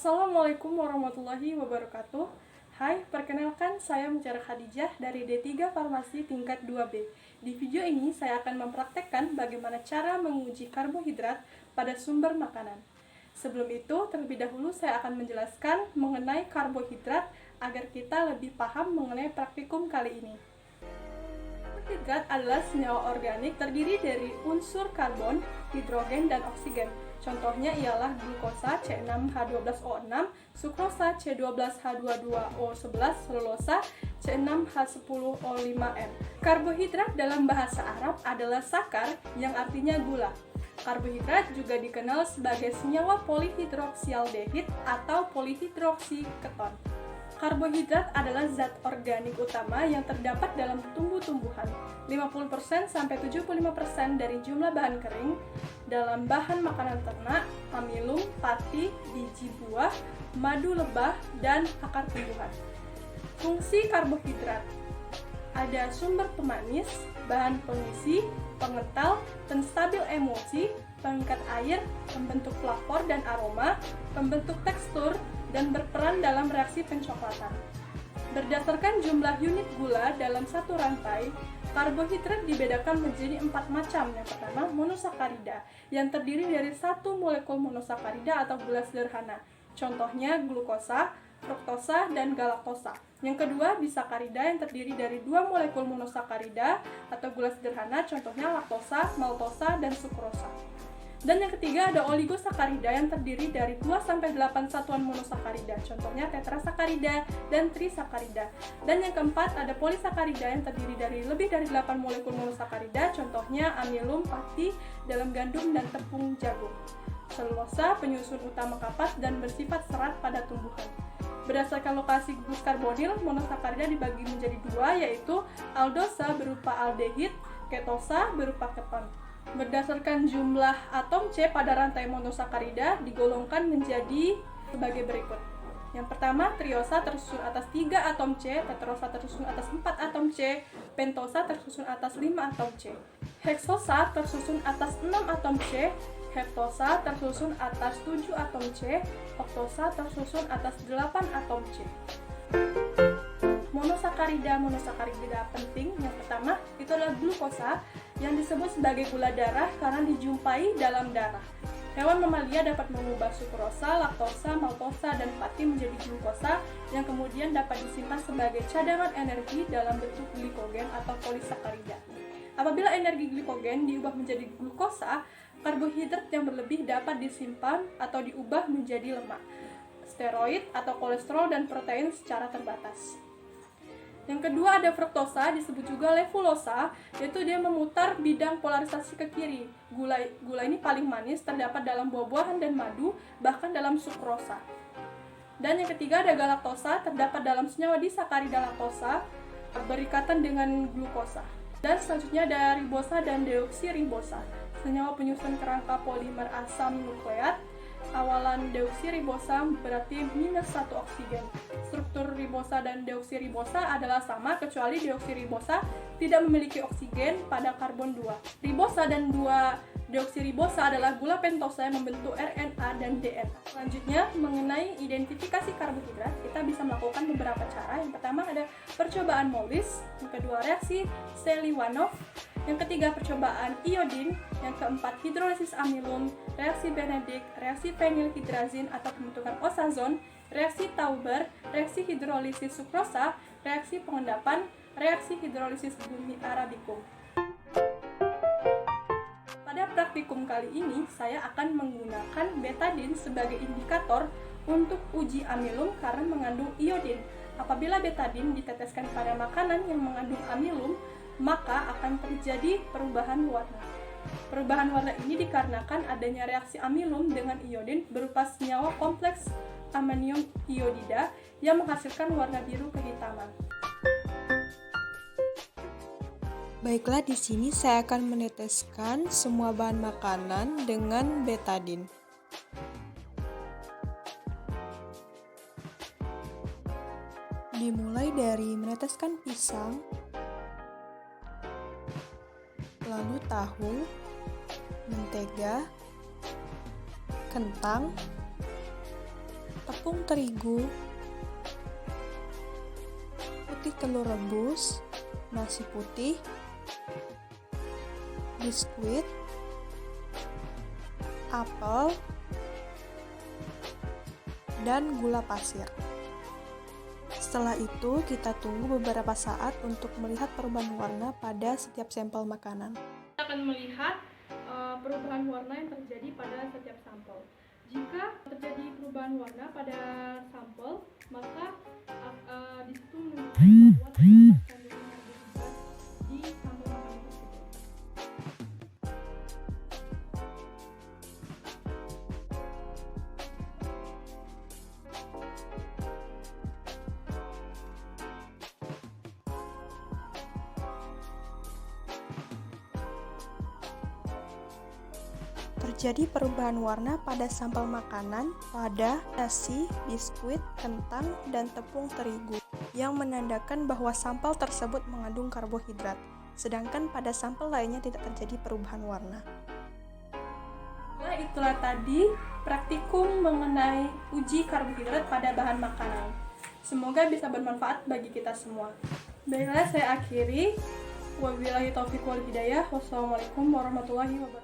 Assalamualaikum warahmatullahi wabarakatuh. Hai, perkenalkan saya Mucara Khadijah dari D3 Farmasi tingkat 2B. Di video ini saya akan mempraktekkan bagaimana cara menguji karbohidrat pada sumber makanan. Sebelum itu, terlebih dahulu saya akan menjelaskan mengenai karbohidrat agar kita lebih paham mengenai praktikum kali ini. Karbohidrat adalah senyawa organik terdiri dari unsur karbon, hidrogen, dan oksigen. Contohnya ialah glukosa C6H12O6, sukrosa C12H22O11, selulosa C6H10O5N. Karbohidrat dalam bahasa Arab adalah sakar yang artinya gula. Karbohidrat juga dikenal sebagai senyawa polihidroksialdehid atau polihidroksiketon. Karbohidrat adalah zat organik utama yang terdapat dalam tumbuh-tumbuhan. 50%-75% dari jumlah bahan kering dalam bahan makanan ternak, amilum, pati, biji buah, madu lebah, dan akar tumbuhan. Fungsi karbohidrat: ada sumber pemanis, bahan pengisi, pengental, penstabil emulsi, pengikat air, pembentuk flavor dan aroma, pembentuk tekstur, dan berperan dalam reaksi pencoklatan. Berdasarkan jumlah unit gula dalam satu rantai, karbohidrat dibedakan menjadi 4 macam. Yang pertama, monosakarida, yang terdiri dari satu molekul monosakarida atau gula sederhana. Contohnya glukosa, fruktosa, dan galaktosa. Yang kedua, disakarida, yang terdiri dari 2 molekul monosakarida atau gula sederhana. Contohnya laktosa, maltosa, dan sukrosa. Dan yang ketiga, ada oligosakarida yang terdiri dari 2-8 satuan monosakarida. Contohnya tetrasakarida dan trisakarida. Dan yang keempat, ada polisakarida yang terdiri dari lebih dari 8 molekul monosakarida. Contohnya amilum, pati, dalam gandum, dan tepung jagung. Selulosa, penyusun utama kapas dan bersifat serat pada tumbuhan. Berdasarkan lokasi gugus karbonil, monosakarida dibagi menjadi 2, yaitu aldosa berupa aldehid, ketosa berupa keton. Berdasarkan jumlah atom C pada rantai monosakarida digolongkan menjadi sebagai berikut. Yang pertama, triosa tersusun atas 3 atom C, tetrosa tersusun atas 4 atom C, pentosa tersusun atas 5 atom C. Heksosa tersusun atas 6 atom C, heptosa tersusun atas 7 atom C, oktosa tersusun atas 8 atom C. Monosakarida penting yang pertama itu adalah glukosa yang disebut sebagai gula darah karena dijumpai dalam darah. Hewan mamalia dapat mengubah sukrosa, laktosa, maltosa, dan pati menjadi glukosa yang kemudian dapat disimpan sebagai cadangan energi dalam bentuk glikogen atau polisakarida. Apabila energi glikogen diubah menjadi glukosa, karbohidrat yang berlebih dapat disimpan atau diubah menjadi lemak, steroid atau kolesterol dan protein secara terbatas. Yang kedua, ada fruktosa, disebut juga levulosa, yaitu dia memutar bidang polarisasi ke kiri. Gula ini paling manis, terdapat dalam buah-buahan dan madu, bahkan dalam sukrosa. Dan yang ketiga, ada galaktosa, terdapat dalam senyawa disakarida laktosa, berikatan dengan glukosa. Dan selanjutnya ada ribosa dan deoksiribosa, senyawa penyusun kerangka polimer asam nukleat. Awalan deoksiribosa berarti -1 oksigen. Struktur ribosa dan deoksiribosa adalah sama kecuali deoksiribosa tidak memiliki oksigen pada karbon 2. Ribosa dan 2 deoksiribosa adalah gula pentosa yang membentuk RNA dan DNA. Selanjutnya, mengenai identifikasi karbohidrat, kita bisa melakukan beberapa cara. Yang pertama ada percobaan Molis, yang kedua reaksi Seliwanov, yang ketiga percobaan iodin, yang keempat hidrolisis amilum, reaksi Benedict, reaksi fenilhidrazin atau pembentukan osazon, reaksi Tauber, reaksi hidrolisis sukrosa, reaksi pengendapan, reaksi hidrolisis bumi arabicum. Pada praktikum kali ini, saya akan menggunakan betadin sebagai indikator untuk uji amilum karena mengandung iodin. Apabila betadin diteteskan pada makanan yang mengandung amilum, maka akan terjadi perubahan warna. Perubahan warna ini dikarenakan adanya reaksi amilum dengan iodin berupa senyawa kompleks amonium iodida yang menghasilkan warna biru kehitaman. Baiklah, di sini saya akan meneteskan semua bahan makanan dengan betadin. Dimulai dari meneteskan pisang, lalu tahu, mentega, kentang, tepung terigu, putih telur rebus, nasi putih, biskuit, apel, dan gula pasir. Setelah itu, kita tunggu beberapa saat untuk melihat perubahan warna pada setiap sampel makanan. Kita akan melihat perubahan warna yang terjadi pada setiap sampel. Jika terjadi perubahan warna pada sampel, maka di situ menunjukkan bahwa terdapat kandungan karbohidrat di sampel makanan tersebut. Terjadi perubahan warna pada sampel makanan pada nasi, biskuit, kentang, dan tepung terigu yang menandakan bahwa sampel tersebut mengandung karbohidrat, sedangkan pada sampel lainnya tidak terjadi perubahan warna. Nah, itulah tadi praktikum mengenai uji karbohidrat pada bahan makanan. Semoga bisa bermanfaat bagi kita semua. Baiklah, saya akhiri. Wabillahi taufiq wal hidayah. Wassalamualaikum warahmatullahi wabarakatuh.